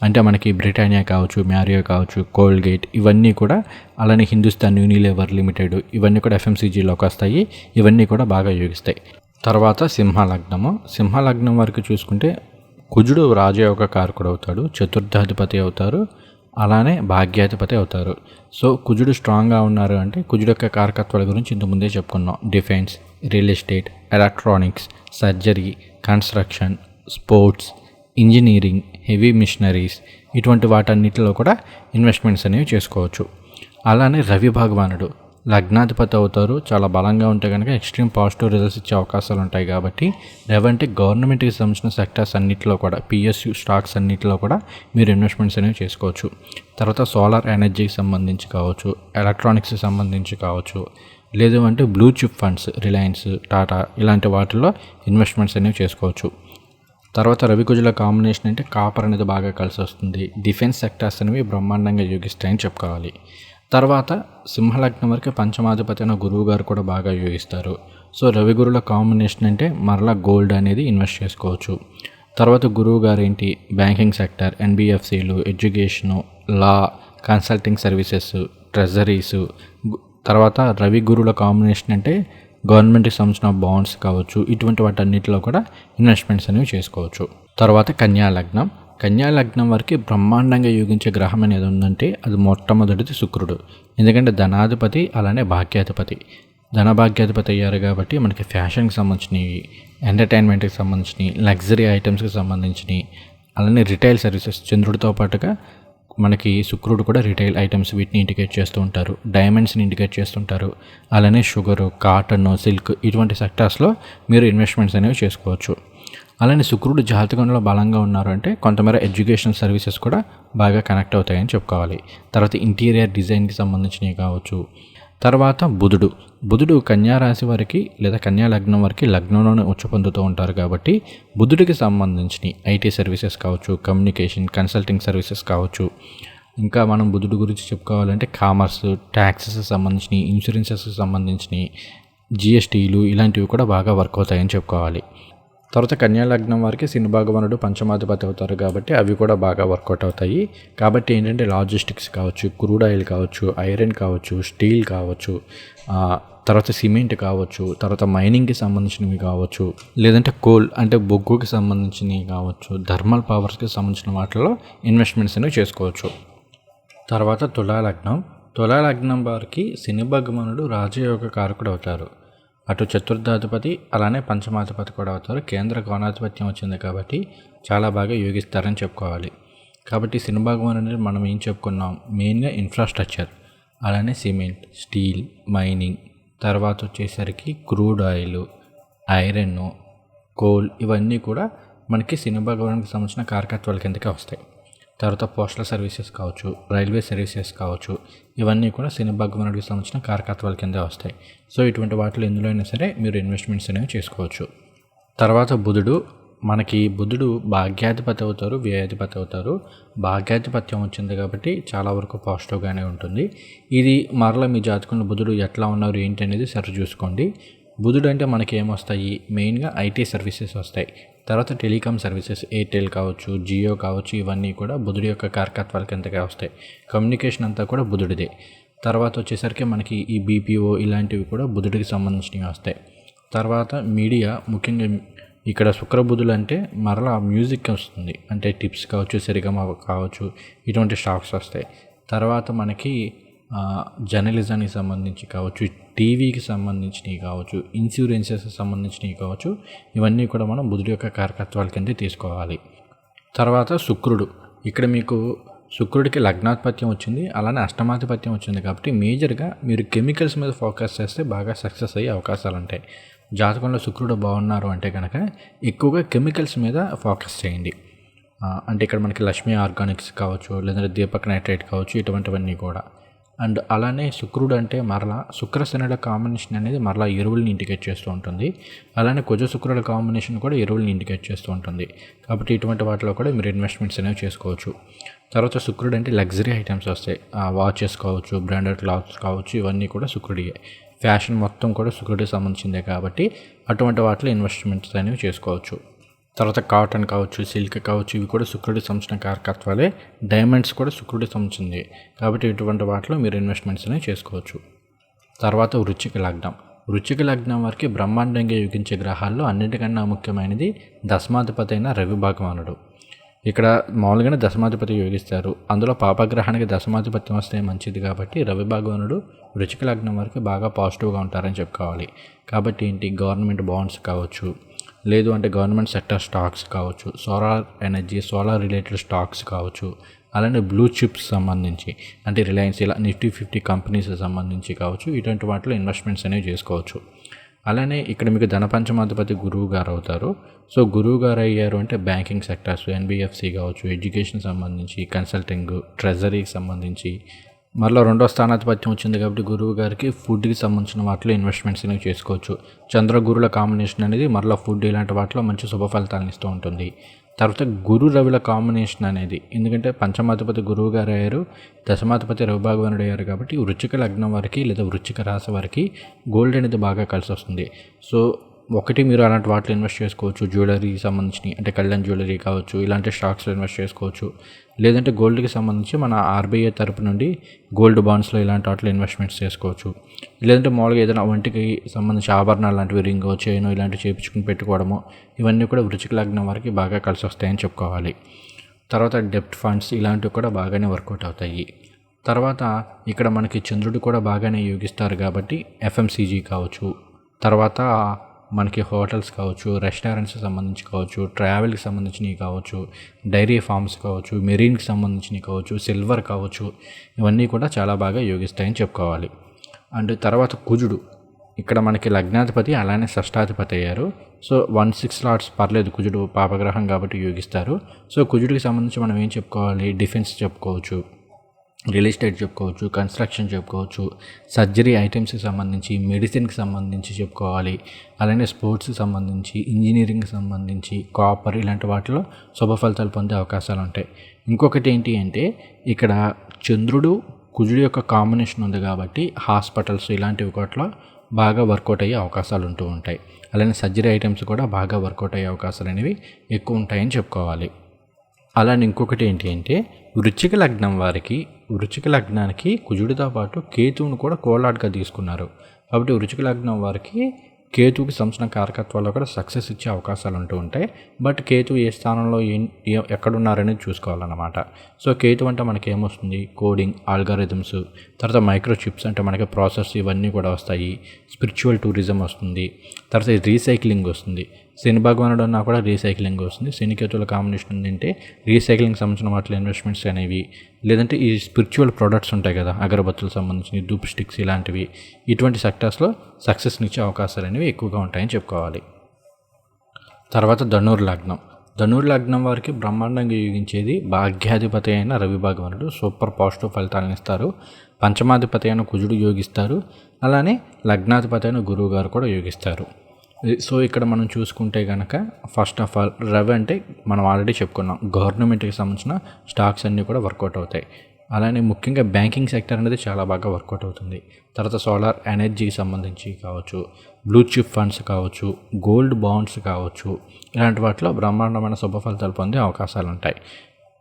అంటే మనకి బ్రిటానియా కావచ్చు, మ్యారియో కావచ్చు, కోల్గేట్, ఇవన్నీ కూడా, అలానే హిందుస్థాన్ యూనిలివర్ లిమిటెడ్, ఇవన్నీ కూడా ఎఫ్ఎంసీజీలోకి వస్తాయి. ఇవన్నీ కూడా బాగా యోగిస్తాయి. తర్వాత సింహలగ్నం వరకు చూసుకుంటే కుజుడు రాజయోగ కారకుడు అవుతాడు, చతుర్థాధిపతి అవుతారు, అలానే భాగ్యాధిపతి అవుతారు. సో కుజుడు స్ట్రాంగ్గా ఉన్నారు అంటే కుజుడు యొక్క కారకత్వాల గురించి ఇంతకుముందే చెప్పుకున్నాం. Defence, real estate, electronics, surgery, construction, sports, engineering, heavy machineries, ఇటువంటి వాటన్నిటిలో కూడా ఇన్వెస్ట్మెంట్స్ అనేవి చేసుకోవచ్చు. అలానే రవి భగవానుడు లగ్నాధిపతి అవుతారు. చాలా బలంగా ఉంటే కనుక ఎక్స్ట్రీమ్ పాజిటివ్ రిజల్ట్స్ ఇచ్చే అవకాశాలు ఉంటాయి. కాబట్టి రవి అంటే గవర్నమెంట్కి సంబంధించిన సెక్టర్స్ అన్నింటిలో కూడా, పిఎస్యు స్టాక్స్ అన్నింటిలో కూడా మీరు ఇన్వెస్ట్మెంట్స్ అనేవి చేసుకోవచ్చు. తర్వాత సోలార్ ఎనర్జీకి సంబంధించి కావచ్చు, ఎలక్ట్రానిక్స్కి సంబంధించి కావచ్చు, లేదు అంటే blue chip funds, Reliance, Tata, ఇలాంటి వాటిల్లో ఇన్వెస్ట్మెంట్స్ అనేవి చేసుకోవచ్చు. తర్వాత రవి కుజుల కాంబినేషన్ అంటే కాపర్ అనేది బాగా కలిసి వస్తుంది. డిఫెన్స్ సెక్టార్స్ అనేవి బ్రహ్మాండంగా యోగిస్తాయని చెప్పుకోవాలి. తర్వాత సింహలగ్నం వరకు పంచమాధిపతి అయిన గురువు గారు కూడా బాగా యోగిస్తారు. సో రవి గురుల కాంబినేషన్ అంటే మరలా గోల్డ్ అనేది ఇన్వెస్ట్ చేసుకోవచ్చు. తర్వాత గురువు గారు ఏంటి? బ్యాంకింగ్ సెక్టర్, ఎన్బిఎఫ్సిలు, ఎడ్యుకేషను, లా, కన్సల్టింగ్ సర్వీసెస్, ట్రెజరీస్. తర్వాత రవి గురుల కాంబినేషన్ అంటే గవర్నమెంట్కి సంబంధించిన బాండ్స్ కావచ్చు, ఇటువంటి వాటన్నిటిలో కూడా ఇన్వెస్ట్మెంట్స్ అనేవి చేసుకోవచ్చు. తర్వాత కన్యా లగ్నం వరకు బ్రహ్మాండంగా యోగించే గ్రహం అనేది ఉందంటే అది మొట్టమొదటిది శుక్రుడు. ఎందుకంటే ధనాధిపతి, అలానే భాగ్యాధిపతి. ధనభాగ్యాధిపతి అయ్యారు కాబట్టి మనకి ఫ్యాషన్కి సంబంధించినవి, ఎంటర్టైన్మెంట్కి సంబంధించినవి, లగ్జరీ ఐటమ్స్కి సంబంధించినవి, అలానే రిటైల్ సర్వీసెస్, చంద్రుడితో పాటుగా మనకి శుక్రుడు కూడా రిటైల్ ఐటమ్స్ వీటిని ఇండికేట్ చేస్తూ ఉంటారు, డైమండ్స్ని ఇండికేట్ చేస్తుంటారు. అలానే షుగరు, కాటన్, సిల్క్, ఇటువంటి సెక్టార్స్లో మీరు ఇన్వెస్ట్మెంట్స్ అనేవి చేసుకోవచ్చు. అలానే శుక్రుడు జాతకంలో బలంగా ఉన్నారు అంటే కొంతమేర ఎడ్యుకేషన్ సర్వీసెస్ కూడా బాగా కనెక్ట్ అవుతాయని చెప్పుకోవాలి. తర్వాత ఇంటీరియర్ డిజైన్కి సంబంధించినవి కావచ్చు. తర్వాత బుధుడు కన్యా రాశి వారికి లేదా కన్యా లగ్నం వారికి లగ్నంలోనే ఉచ్చ పొందుతూ ఉంటారు. కాబట్టి బుధుడికి సంబంధించిన ఐటీ సర్వీసెస్ కావచ్చు, కమ్యూనికేషన్, కన్సల్టింగ్ సర్వీసెస్ కావచ్చు. ఇంకా మనం బుధుడు గురించి చెప్పుకోవాలంటే కామర్స్, ట్యాక్సెస్ సంబంధించినవి, ఇన్సూరెన్సెస్కి సంబంధించినవి, జిఎస్టీలు ఇలాంటివి కూడా బాగా వర్క్ అవుతాయని చెప్పుకోవాలి. తర్వాత కన్యా లగ్నం వారికి శని భగవానుడు పంచమాధిపతి అవుతారు కాబట్టి అవి కూడా బాగా వర్కౌట్ అవుతాయి. కాబట్టి ఏంటంటే లాజిస్టిక్స్ కావచ్చు, క్రూడ్ ఆయిల్ కావచ్చు, ఐరన్ కావచ్చు, స్టీల్ కావచ్చు, తర్వాత సిమెంట్ కావచ్చు, తర్వాత మైనింగ్కి సంబంధించినవి కావచ్చు, లేదంటే కోల్ అంటే బొగ్గుకి సంబంధించినవి కావచ్చు, థర్మల్ పవర్స్కి సంబంధించిన వాటిలో ఇన్వెస్ట్మెంట్స్ అనేవి చేసుకోవచ్చు. తర్వాత తులాలగ్నం వారికి శని భగవానుడు రాజయోగ కారకుడు అవుతారు. అటు చతుర్థాధిపతి అలానే పంచమాధిపతి కూడా అవుతారు. కేంద్ర కోణాధిపత్యం వచ్చింది కాబట్టి చాలా బాగా యోగిస్తారని చెప్పుకోవాలి. కాబట్టి శని భగవాన్ అనేది మనం ఏం చెప్పుకున్నాం, మెయిన్గా ఇన్ఫ్రాస్ట్రక్చర్, అలానే సిమెంట్, స్టీల్, మైనింగ్, తర్వాత వచ్చేసరికి క్రూడ్ ఆయిల్, ఐరన్, కోల్ ఇవన్నీ కూడా మనకి శని భగవానికి సంబంధించిన కారకత్వాల కిందకే వస్తాయి. తర్వాత పోస్టల్ సర్వీసెస్ కావచ్చు, రైల్వే సర్వీసెస్ కావచ్చు, ఇవన్నీ కూడా శని భగవానుడికి సంబంధించిన కారకత్వాల కింద వస్తాయి. సో ఇటువంటి వాటిలో ఎందులో అయినా సరే మీరు ఇన్వెస్ట్మెంట్స్ అనేవి చేసుకోవచ్చు. తర్వాత బుధుడు భాగ్యాధిపతి అవుతారు, వ్యయాధిపతి అవుతారు. భాగ్యాధిపత్యం వచ్చింది కాబట్టి చాలా వరకు పాజిటివ్గానే ఉంటుంది. ఇది మరలా మీ జాతకంలో బుధుడు ఎట్లా ఉన్నారు ఏంటి అనేది సరి చూసుకోండి. బుధుడు అంటే మనకి ఏమొస్తాయి, మెయిన్గా ఐటీ సర్వీసెస్ వస్తాయి. తర్వాత టెలికాం సర్వీసెస్, ఎయిర్టెల్ కావచ్చు, జియో కావచ్చు, ఇవన్నీ కూడా బుధుడి యొక్క కారకత్వాల కిందగా వస్తాయి. కమ్యూనికేషన్ అంతా కూడా బుధుడిదే. తర్వాత వచ్చేసరికి మనకి ఈ బీపీఓ ఇలాంటివి కూడా బుధుడికి సంబంధించినవి వస్తాయి. తర్వాత మీడియా, ముఖ్యంగా ఇక్కడ శుక్రబుధులు అంటే మరలా మ్యూజిక్ వస్తుంది, అంటే టిప్స్ కావచ్చు, సరిగమ కావచ్చు, ఇటువంటి స్టాక్స్ వస్తాయి. తర్వాత మనకి జర్నలిజానికి సంబంధించి కావచ్చు, టీవీకి సంబంధించినవి కావచ్చు, ఇన్సూరెన్సెస్ సంబంధించినవి కావచ్చు, ఇవన్నీ కూడా మనం బుధుడి యొక్క కారకత్వాల కింద తీసుకోవాలి. తర్వాత శుక్రుడు, ఇక్కడ మీకు శుక్రుడికి లగ్నాధిపత్యం వచ్చింది, అలానే అష్టమాధిపత్యం వచ్చింది కాబట్టి మేజర్గా మీరు కెమికల్స్ మీద ఫోకస్ చేస్తే బాగా సక్సెస్ అయ్యే అవకాశాలు ఉంటాయి. జాతకంలో శుక్రుడు బాగున్నారు అంటే కనుక ఎక్కువగా కెమికల్స్ మీద ఫోకస్ చేయండి. అంటే ఇక్కడ మనకి లక్ష్మీ ఆర్గానిక్స్ కావచ్చు, లేదంటే దీపక్ నైట్రేట్ కావచ్చు, ఇటువంటివన్నీ కూడా. అండ్ అలానే శుక్రుడు అంటే మరలా శుక్రశనుల కాంబినేషన్ అనేది మరలా ఎరువుల్ని ఇండికేట్ చేస్తూ ఉంటుంది. అలానే కుజ శుక్రుల కాంబినేషన్ కూడా ఎరువుల్ని ఇండికేట్ చేస్తూ ఉంటుంది. కాబట్టి ఇటువంటి వాటిలో కూడా మీరు ఇన్వెస్ట్మెంట్స్ అనేవి చేసుకోవచ్చు. తర్వాత శుక్రుడు అంటే లగ్జరీ ఐటమ్స్ వస్తాయి, వాచెస్ కావచ్చు, బ్రాండెడ్ క్లాత్స్ కావచ్చు, ఇవన్నీ కూడా శుక్రుడియే. ఫ్యాషన్ మొత్తం కూడా శుక్రుడికి సంబంధించిందే కాబట్టి అటువంటి వాటిలో ఇన్వెస్ట్మెంట్స్ అనేవి చేసుకోవచ్చు. తర్వాత కాటన్ కావచ్చు, సిల్క్ కావచ్చు, ఇవి కూడా శుక్రుడికి సంబంధించిన కారకత్వాలే. డైమండ్స్ కూడా శుక్రుడికి సంబంధించింది కాబట్టి ఇటువంటి వాటిలో మీరు ఇన్వెస్ట్మెంట్స్ అనేవి చేసుకోవచ్చు. తర్వాత వృశ్చిక లగ్నం వారికి బ్రహ్మాండంగా యోగించే గ్రహాల్లో అన్నిటికన్నా ముఖ్యమైనది దశమాధిపతి అయిన రవి భగవానుడు. ఇక్కడ మామూలుగానే దశమాధిపతి యోగిస్తారు, అందులో పాపగ్రహానికి దశమాధిపత్యం వస్తే మంచిది కాబట్టి రవి భగవానుడు వృశ్చిక లగ్నం వారికి బాగా పాజిటివ్గా ఉంటారని చెప్పుకోవాలి. కాబట్టి ఏంటి, గవర్నమెంట్ బాండ్స్ కావచ్చు, లేదు అంటే గవర్నమెంట్ సెక్టర్ స్టాక్స్ కావచ్చు, solar energy, solar related stocks కావచ్చు, అలానే బ్లూ చిప్స్ సంబంధించి అంటే రిలయన్స్, ఇలా నిఫ్టీ 50 కంపెనీస్ సంబంధించి కావచ్చు, ఇటువంటి వాటిలో ఇన్వెస్ట్మెంట్స్ అనేవి చేసుకోవచ్చు. అలానే ఇక్కడ మీకు ధనపంచమాధిపతి గురువు గారు అవుతారు. సో గురువు గారు అయ్యారు అంటే బ్యాంకింగ్ సెక్టర్స్, ఎన్బిఎఫ్సి కావచ్చు, ఎడ్యుకేషన్ సంబంధించి, కన్సల్టింగ్, ట్రెజరీకి సంబంధించి, మరలా 2వ స్థానాధిపత్యం వచ్చింది కాబట్టి గురువు గారికి ఫుడ్కి సంబంధించిన వాటిలో ఇన్వెస్ట్మెంట్స్ అనేవి చేసుకోవచ్చు. చంద్రగురుల కాంబినేషన్ అనేది మరలా ఫుడ్ ఇలాంటి వాటిలో మంచి శుభ ఫలితాలను ఇస్తూ ఉంటుంది. తర్వాత గురు రవిల కాంబినేషన్ అనేది, ఎందుకంటే పంచమాధిపతి గురువు గారు అయ్యారు, దశమాధిపతి రవి భగవానుడు అయ్యారు కాబట్టి వృశ్చిక లగ్నం వారికి లేదా వృశ్చిక రాశి వారికి గోల్డ్ అనేది బాగా కలిసి వస్తుంది. సో ఒకటి మీరు అలాంటి వాటిలో ఇన్వెస్ట్ చేసుకోవచ్చు. జ్యువెలరీకి సంబంధించినవి అంటే కళ్యాణ్ జ్యువెలరీ కావచ్చు, ఇలాంటి స్టాక్స్లో ఇన్వెస్ట్ చేసుకోవచ్చు. లేదంటే గోల్డ్కి సంబంధించి మన ఆర్బీఐ తరపు నుండి గోల్డ్ బాండ్స్లో ఇలాంటి వాటిలో ఇన్వెస్ట్మెంట్స్ చేసుకోవచ్చు. లేదంటే మామూలుగా ఏదైనా ఒంటికి సంబంధించి ఆభరణాలు లాంటివి, రింగ్, చైన్ ఇలాంటివి చేయించుకుని పెట్టుకోవడము, ఇవన్నీ కూడా వృశ్చిక లగ్నం వారికి బాగా కలిసి వస్తాయని చెప్పుకోవాలి. తర్వాత డెప్ట్ ఫండ్స్ ఇలాంటివి కూడా బాగానే వర్కౌట్ అవుతాయి. తర్వాత ఇక్కడ మనకి చంద్రుడు కూడా బాగానే యోగిస్తారు కాబట్టి ఎఫ్ఎంసీజీ కావచ్చు, తర్వాత మనకి హోటల్స్ కావచ్చు, రెస్టారెంట్స్కి సంబంధించి కావచ్చు, ట్రావెల్కి సంబంధించినవి కావచ్చు, డైరీ ఫార్మ్స్ కావచ్చు, మెరీన్కి సంబంధించినవి కావచ్చు, సిల్వర్ కావచ్చు, ఇవన్నీ కూడా చాలా బాగా యోగిస్తాయని చెప్పుకోవాలి. అండ్ తర్వాత కుజుడు, ఇక్కడ మనకి లగ్నాధిపతి అలానే షష్టాధిపతి అయ్యారు. సో 1-6 లాట్స్ పర్లేదు, కుజుడు పాపగ్రహం కాబట్టి యోగిస్తారు. సో కుజుడికి సంబంధించి మనం ఏం చెప్పుకోవాలి, డిఫెన్స్ చెప్పుకోవచ్చు, రియల్ ఎస్టేట్ చెప్పుకోవచ్చు, కన్స్ట్రక్షన్ చెప్పుకోవచ్చు, సర్జరీ ఐటమ్స్కి సంబంధించి, మెడిసిన్కి సంబంధించి చెప్పుకోవాలి. అలానే స్పోర్ట్స్కి సంబంధించి, ఇంజనీరింగ్కి సంబంధించి, కాపర్ ఇలాంటి వాటిలో శుభ ఫలితాలు పొందే అవకాశాలు ఉంటాయి. ఇంకొకటి ఏంటి అంటే ఇక్కడ చంద్రుడు కుజుడు యొక్క కాంబినేషన్ ఉంది కాబట్టి హాస్పిటల్స్ ఇలాంటివి వాటిలో బాగా వర్కౌట్ అయ్యే అవకాశాలు ఉంటూ ఉంటాయి. అలానే సర్జరీ ఐటమ్స్ కూడా బాగా వర్కౌట్ అయ్యే అవకాశాలు అనేవి ఎక్కువ ఉంటాయని చెప్పుకోవాలి. అలానే ఇంకొకటి ఏంటి అంటే వృశ్చిక లగ్నం వారికి వృశ్చిక లగ్నానికి కుజుడితో పాటు కేతువును కూడా కోలాడ్గా తీసుకున్నారు. కాబట్టి వృశ్చిక లగ్నం వారికి కేతువుకి సంబంధించిన కారకత్వాల్లో కూడా సక్సెస్ ఇచ్చే అవకాశాలు ఉంటూ ఉంటాయి. బట్ కేతు ఏ స్థానంలో ఎక్కడున్నారనేది చూసుకోవాలన్నమాట. సో కేతు అంటే మనకి ఏమొస్తుంది, కోడింగ్, ఆల్గారిథమ్స్, తర్వాత మైక్రో చిప్స్ అంటే మనకి ప్రాసెస్ ఇవన్నీ కూడా వస్తాయి. స్పిరిచువల్ టూరిజం వస్తుంది, తర్వాత రీసైక్లింగ్ వస్తుంది. శని భగవానుడు అన్నా కూడా రీసైక్లింగ్ వస్తుంది. శని కేతువుల కాంబినేషన్ ఏంటంటే రీసైక్లింగ్ సంబంధించిన వాటిలో ఇన్వెస్ట్మెంట్స్ అనేవి, లేదంటే ఈ స్పిరిచువల్ ప్రొడక్ట్స్ ఉంటాయి కదా, అగరబత్తులకు సంబంధించిన ధూప్ స్టిక్స్ ఇలాంటివి, ఇటువంటి సెక్టర్స్లో సక్సెస్నిచ్చే అవకాశాలు అనేవి ఎక్కువగా ఉంటాయని చెప్పుకోవాలి. తర్వాత ధనుర్ లగ్నం. ధనుర్ లగ్నం వారికి బ్రహ్మాండంగా యోగించేది భాగ్యాధిపతి అయిన రవి భగవానుడు సూపర్ పాజిటివ్ ఫలితాలను ఇస్తారు. పంచమాధిపతి అయిన కుజుడు యోగిస్తారు. అలానే లగ్నాధిపతి అయిన గురువు గారు కూడా యోగిస్తారు. సో ఇక్కడ మనం చూసుకుంటే కనుక ఫస్ట్ ఆఫ్ ఆల్ రవి అంటే మనం ఆల్రెడీ చెప్పుకున్నాం, గవర్నమెంట్కి సంబంధించిన స్టాక్స్ అన్నీ కూడా వర్కౌట్ అవుతాయి. అలానే ముఖ్యంగా బ్యాంకింగ్ సెక్టర్ అనేది చాలా బాగా వర్కౌట్ అవుతుంది. తర్వాత సోలార్ ఎనర్జీకి సంబంధించి కావచ్చు, బ్లూ చిప్ ఫండ్స్ కావచ్చు, గోల్డ్ బాండ్స్ కావచ్చు, ఇలాంటి వాటిలో బ్రహ్మాండమైన శుభ ఫలితాలు పొందే అవకాశాలు ఉంటాయి.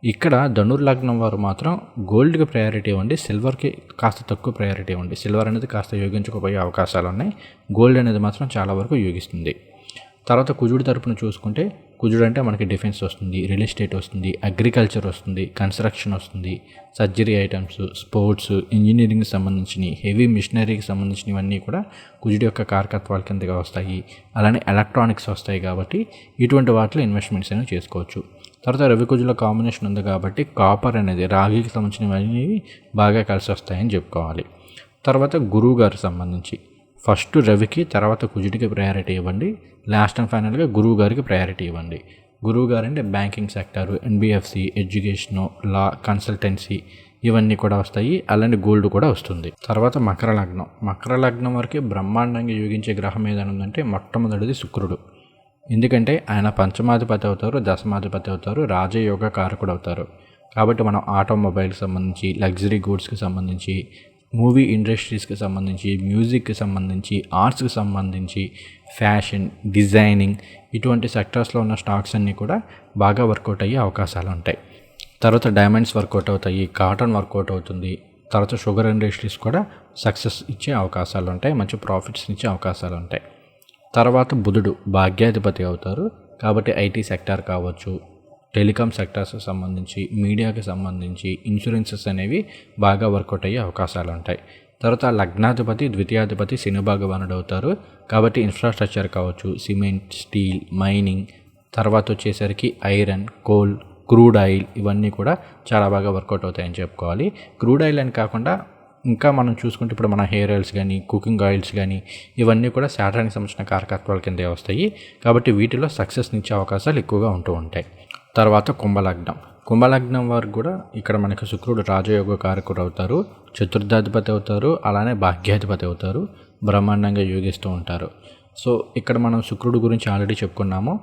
ఇక్కడ ధనుర్ లగ్నం వారు మాత్రం గోల్డ్కి ప్రయారిటీ ఇవ్వండి, సిల్వర్కి కాస్త తక్కువ ప్రయారిటీ ఇవ్వండి. సిల్వర్ అనేది కాస్త యోగించకపోయే అవకాశాలు ఉన్నాయి. గోల్డ్ అనేది మాత్రం చాలా వరకు యోగిస్తుంది. తర్వాత కుజుడి తరపున చూసుకుంటే కుజుడు అంటే మనకి డిఫెన్స్ వస్తుంది, రియల్ ఎస్టేట్ వస్తుంది, అగ్రికల్చర్ వస్తుంది, కన్స్ట్రక్షన్ వస్తుంది, సర్జరీ ఐటమ్స్, స్పోర్ట్స్, ఇంజనీరింగ్కి సంబంధించినవి, హెవీ మిషనరీకి సంబంధించినవన్నీ కూడా కుజుడి యొక్క కారకత్వాల కిందగా వస్తాయి. అలానే ఎలక్ట్రానిక్స్ వస్తాయి. కాబట్టి ఇటువంటి వాటిలో ఇన్వెస్ట్మెంట్స్ అనేవి చేసుకోవచ్చు. తర్వాత రవి కుజుల కాంబినేషన్ ఉంది కాబట్టి కాపర్ అనేది, రాగికి సంబంధించినవన్నీ బాగా కలిసి వస్తాయని చెప్పుకోవాలి. తర్వాత గురువు గారికి సంబంధించి ఫస్ట్ రవికి, తర్వాత కుజుడికి ప్రయారిటీ ఇవ్వండి. లాస్ట్ అండ్ ఫైనల్గా గురువు గారికి ప్రయారిటీ ఇవ్వండి. గురువు గారు అంటే బ్యాంకింగ్ సెక్టారు, ఎన్బిఎఫ్సి, ఎడ్యుకేషను, లా, కన్సల్టెన్సీ ఇవన్నీ కూడా వస్తాయి. అలానే గోల్డ్ కూడా వస్తుంది. తర్వాత మకర లగ్నం. మకర లగ్నం వరకు బ్రహ్మాండంగా యోగించే గ్రహం ఏదైనా ఉందంటే మొట్టమొదటిది శుక్రుడు. ఎందుకంటే ఆయన పంచమాధిపతి అవుతారు, దశమాధిపతి అవుతారు, రాజయోగ కారకుడు అవుతారు. కాబట్టి మనం ఆటోమొబైల్కి సంబంధించి, లగ్జరీ గూడ్స్కి సంబంధించి, మూవీ ఇండస్ట్రీస్కి సంబంధించి, మ్యూజిక్కి సంబంధించి, ఆర్ట్స్కి సంబంధించి, ఫ్యాషన్, డిజైనింగ్ ఇటువంటి సెక్టర్స్లో ఉన్న స్టాక్స్ అన్నీ కూడా బాగా వర్కౌట్ అయ్యే అవకాశాలు ఉంటాయి. తర్వాత డైమండ్స్ వర్కౌట్ అవుతాయి, కాటన్ వర్కౌట్ అవుతుంది. తర్వాత షుగర్ ఇండస్ట్రీస్ కూడా సక్సెస్ ఇచ్చే అవకాశాలు ఉంటాయి, మంచి ప్రాఫిట్స్ ఇచ్చే అవకాశాలు ఉంటాయి. తర్వాత బుధుడు భాగ్యాధిపతి అవుతారు. కాబట్టి ఐటీ సెక్టార్ కావచ్చు, టెలికాం సెక్టార్స్కి సంబంధించి, మీడియాకి సంబంధించి, ఇన్సూరెన్సెస్ అనేవి బాగా వర్కౌట్ అయ్యే అవకాశాలు ఉంటాయి. తర్వాత లగ్నాధిపతి, ద్వితీయాధిపతి శని భగవానుడు అవుతారు. కాబట్టి ఇన్ఫ్రాస్ట్రక్చర్ కావచ్చు, సిమెంట్, స్టీల్, మైనింగ్, తర్వాత వచ్చేసరికి ఐరన్, కోల్, క్రూడ్ ఆయిల్ ఇవన్నీ కూడా చాలా బాగా వర్కౌట్ అవుతాయని చెప్పుకోవాలి. క్రూడ్ ఆయిల్ అని కాకుండా ఇంకా మనం చూసుకుంటే ఇప్పుడు మన హెయిర్ ఆయిల్స్ కానీ, కుకింగ్ ఆయిల్స్ కానీ ఇవన్నీ కూడా శాటానికి సంబంధించిన కారకత్వాల కిందే వస్తాయి. కాబట్టి వీటిలో సక్సెస్నిచ్చే అవకాశాలు ఎక్కువగా ఉంటూ ఉంటాయి. తర్వాత కుంభలగ్నం. కుంభలగ్నం వారికి కూడా ఇక్కడ మనకి శుక్రుడు రాజయోగ కారకుడు అవుతారు, చతుర్థాధిపతి అవుతారు, అలానే భాగ్యాధిపతి అవుతారు, బ్రహ్మాండంగా యోగిస్తూ ఉంటారు. సో ఇక్కడ మనం శుక్రుడు గురించి ఆల్రెడీ చెప్పుకున్నాము.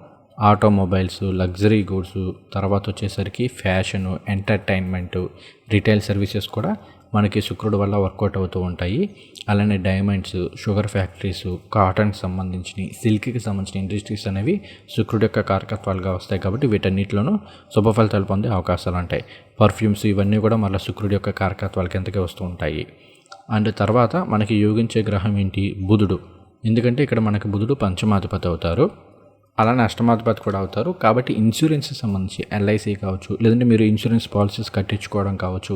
ఆటోమొబైల్స్, లగ్జరీ గూడ్స్, తర్వాత వచ్చేసరికి ఫ్యాషను, ఎంటర్టైన్మెంటు, రిటైల్ సర్వీసెస్ కూడా మనకి శుక్రుడు వల్ల వర్కౌట్ అవుతూ ఉంటాయి. అలానే డైమండ్స్, షుగర్ ఫ్యాక్టరీస్, కాటన్కి సంబంధించి, సిల్క్కి సంబంధించిన ఇండస్ట్రీస్ అనేవి శుక్రుడు యొక్క కారకత్వాలుగా వస్తాయి. కాబట్టి వీటన్నిటిలోనూ శుభ ఫలితాలు పొందే అవకాశాలు ఉంటాయి. పర్ఫ్యూమ్స్ ఇవన్నీ కూడా మళ్ళీ శుక్రుడు యొక్క కారకత్వాల కిందకే వస్తూ ఉంటాయి. అండ్ తర్వాత మనకి యోగించే గ్రహం ఏంటి, బుధుడు. ఎందుకంటే ఇక్కడ మనకి బుధుడు పంచమాధిపతి అవుతారు, అలానే అష్టమాధిపతి కూడా అవుతారు. కాబట్టి ఇన్సూరెన్స్కి సంబంధించి ఎల్ఐసి కావచ్చు, లేదంటే మీరు ఇన్సూరెన్స్ పాలసీస్ కట్టించుకోవడం కావచ్చు,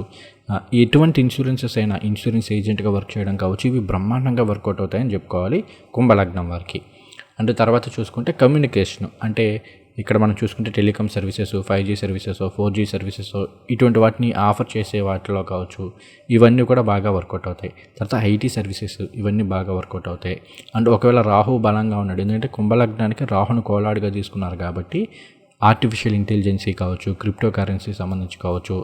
ఎటువంటి ఇన్సూరెన్సెస్ అయినా ఇన్సూరెన్స్ ఏజెంట్గా వర్క్ చేయడం కావచ్చు, ఇవి బ్రహ్మాండంగా వర్కౌట్ అవుతాయని చెప్పుకోవాలి కుంభలగ్నం వారికి. అంటే తర్వాత చూసుకుంటే కమ్యూనికేషన్, అంటే ఇక్కడ మనం చూసుకుంటే telecom services, 5G services, 4G services ఇటువంటి వాటిని ఆఫర్ చేసే వాటిలో కావచ్చు, ఇవన్నీ కూడా బాగా వర్కౌట్ అవుతాయి. తర్వాత ఐటీ సర్వీసెస్ ఇవన్నీ బాగా వర్కౌట్ అవుతాయి. అండ్ ఒకవేళ రాహు బలంగా ఉన్నాడు, ఎందుకంటే కుంభలగ్నానికి రాహును కోలాడుగా తీసుకున్నారు కాబట్టి ఆర్టిఫిషియల్ ఇంటెలిజెన్సీ కావచ్చు, క్రిప్టో కరెన్సీకి సంబంధించి కావచ్చు,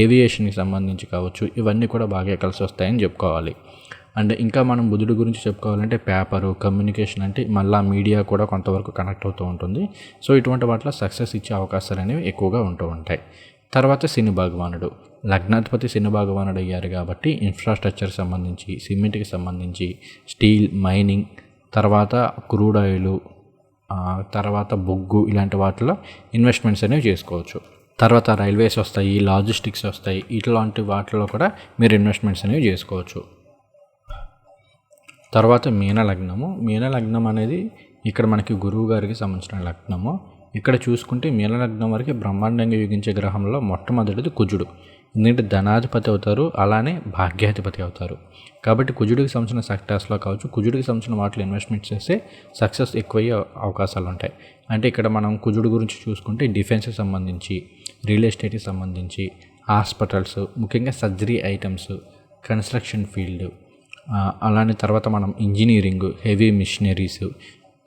ఏవియేషన్కి సంబంధించి కావచ్చు, ఇవన్నీ కూడా బాగా కలిసి వస్తాయని చెప్పుకోవాలి. అండ్ ఇంకా మనం బుధుడు గురించి చెప్పుకోవాలంటే పేపరు, కమ్యూనికేషన్ అంటే మళ్ళీ మీడియా కూడా కొంతవరకు కనెక్ట్ అవుతూ ఉంటుంది. సో ఇటువంటి వాటిలో సక్సెస్ ఇచ్చే అవకాశాలు అనేవి ఎక్కువగా ఉంటూ ఉంటాయి. తర్వాత శని భగవానుడు, లగ్నాధిపతి శని భగవానుడు అయ్యారు కాబట్టి ఇన్ఫ్రాస్ట్రక్చర్ సంబంధించి, సిమెంట్కి సంబంధించి, స్టీల్, మైనింగ్, తర్వాత క్రూడ్ ఆయిల్, తర్వాత బొగ్గు ఇలాంటి వాటిలో ఇన్వెస్ట్మెంట్స్ అనేవి చేసుకోవచ్చు. తర్వాత రైల్వేస్ వస్తాయి, లాజిస్టిక్స్ వస్తాయి, ఇట్లాంటి వాటిలో కూడా మీరు ఇన్వెస్ట్మెంట్స్ అనేవి చేసుకోవచ్చు. తర్వాత మీనలగ్నం అనేది ఇక్కడ మనకి గురువు గారికి సంబంధించిన లగ్నము. ఇక్కడ చూసుకుంటే మీనలగ్నం వరకు బ్రహ్మాండంగా యోగించే గ్రహంలో మొట్టమొదటిది కుజుడు. ఎందుకంటే ధనాధిపతి అవుతారు, అలానే భాగ్యాధిపతి అవుతారు. కాబట్టి కుజుడికి సంబంధించిన సెక్టార్స్లో కావచ్చు, కుజుడికి సంబంధించిన వాటిలో ఇన్వెస్ట్మెంట్ చేస్తే సక్సెస్ ఎక్కువయ్యే అవకాశాలు ఉంటాయి. అంటే ఇక్కడ మనం కుజుడు గురించి చూసుకుంటే డిఫెన్స్కి సంబంధించి, రియల్ ఎస్టేట్కి సంబంధించి, హాస్పిటల్స్, ముఖ్యంగా సర్జరీ ఐటమ్స్, కన్స్ట్రక్షన్ ఫీల్డ్, అలానే తర్వాత మనం ఇంజనీరింగ్, హెవీ మిషనరీస్,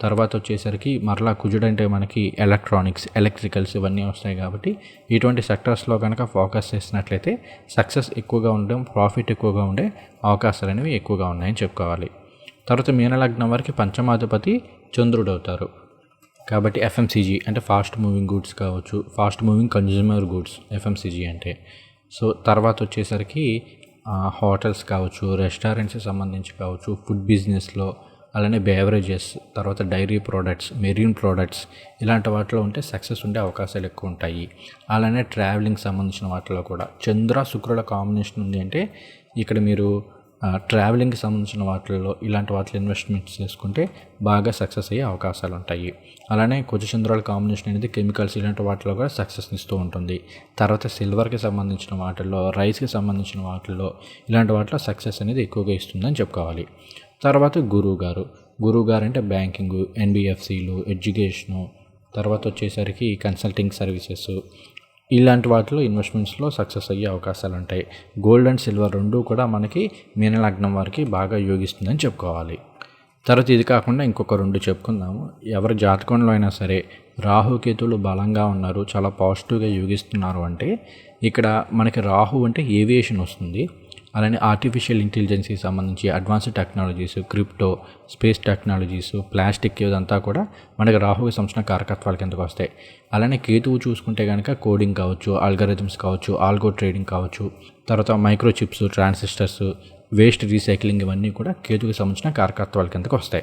తర్వాత వచ్చేసరికి మరలా కుజుడు అంటే మనకి ఎలక్ట్రానిక్స్, ఎలక్ట్రికల్స్ ఇవన్నీ వస్తాయి. కాబట్టి ఇటువంటి సెక్టర్స్లో కనుక ఫోకస్ చేసినట్లయితే సక్సెస్ ఎక్కువగా ఉండడం, ప్రాఫిట్ ఎక్కువగా ఉండే అవకాశాలు అనేవి ఎక్కువగా ఉన్నాయని చెప్పుకోవాలి. తర్వాత మీనలగ్నం వరకు పంచమాధిపతి చంద్రుడు అవుతారు. కాబట్టి ఎఫ్ఎంసీజీ అంటే ఫాస్ట్ మూవింగ్ గూడ్స్ కావచ్చు, fast moving consumer goods FMCG అంటే. సో తర్వాత వచ్చేసరికి హోటల్స్ కావచ్చు, రెస్టారెంట్స్కి సంబంధించి కావచ్చు, ఫుడ్ బిజినెస్లో, అలానే బేవరేజెస్, తర్వాత డైరీ ప్రోడక్ట్స్, మెరీన్ ప్రోడక్ట్స్ ఇలాంటి వాటిలో ఉంటే సక్సెస్ ఉండే అవకాశాలు ఎక్కువ ఉంటాయి. అలానే ట్రావెలింగ్ సంబంధించిన వాటిలో కూడా చంద్ర శుక్రుల కాంబినేషన్ ఉంది అంటే ఇక్కడ మీరు ట్రావెలింగ్కి సంబంధించిన వాటిల్లో ఇలాంటి వాటిలో ఇన్వెస్ట్మెంట్స్ చేసుకుంటే బాగా సక్సెస్ అయ్యే అవకాశాలు ఉంటాయి. అలానే కుజచంద్రాల కాంబినేషన్ అనేది కెమికల్స్ ఇలాంటి వాటిలో కూడా సక్సెస్ని ఇస్తూ ఉంటుంది. తర్వాత సిల్వర్కి సంబంధించిన వాటిల్లో, రైస్కి సంబంధించిన వాటిల్లో ఇలాంటి వాటిలో సక్సెస్ అనేది ఎక్కువగా ఇస్తుందని చెప్పుకోవాలి. తర్వాత గురువు గారు అంటే బ్యాంకింగ్, ఎన్బిఎఫ్సిలు, ఎడ్యుకేషను, తర్వాత వచ్చేసరికి కన్సల్టింగ్ సర్వీసెస్ ఇలాంటి వాటిలో ఇన్వెస్ట్మెంట్స్లో సక్సెస్ అయ్యే అవకాశాలు ఉంటాయి. గోల్డ్ అండ్ సిల్వర్ రెండూ కూడా మనకి మీనలగ్నం వారికి బాగా యోగిస్తుందని చెప్పుకోవాలి. తర్వాత ఇది కాకుండా ఇంకొక 2 చెప్పుకుందాము. ఎవరి జాతకంలో అయినా సరే రాహుకేతువులు బలంగా ఉన్నారు, చాలా పాజిటివ్గా యోగిస్తున్నారు అంటే ఇక్కడ మనకి రాహు అంటే ఏవియేషన్ వస్తుంది. అలానే ఆర్టిఫిషియల్ ఇంటెలిజెన్స్కి సంబంధించి advanced technologies, crypto, space technologies, plastic ఇదంతా కూడా మనకి రాహుకి సంబంధించిన కారకత్వాల కిందకు వస్తాయి. అలానే కేతువు చూసుకుంటే కనుక కోడింగ్ కావచ్చు, ఆల్గరిథమ్స్ కావచ్చు, ఆల్గో ట్రేడింగ్ కావచ్చు, తర్వాత micro chips, transistors, waste recycling ఇవన్నీ కూడా కేతువుకి సంబంధించిన కారకత్వాల కిందకు వస్తాయి.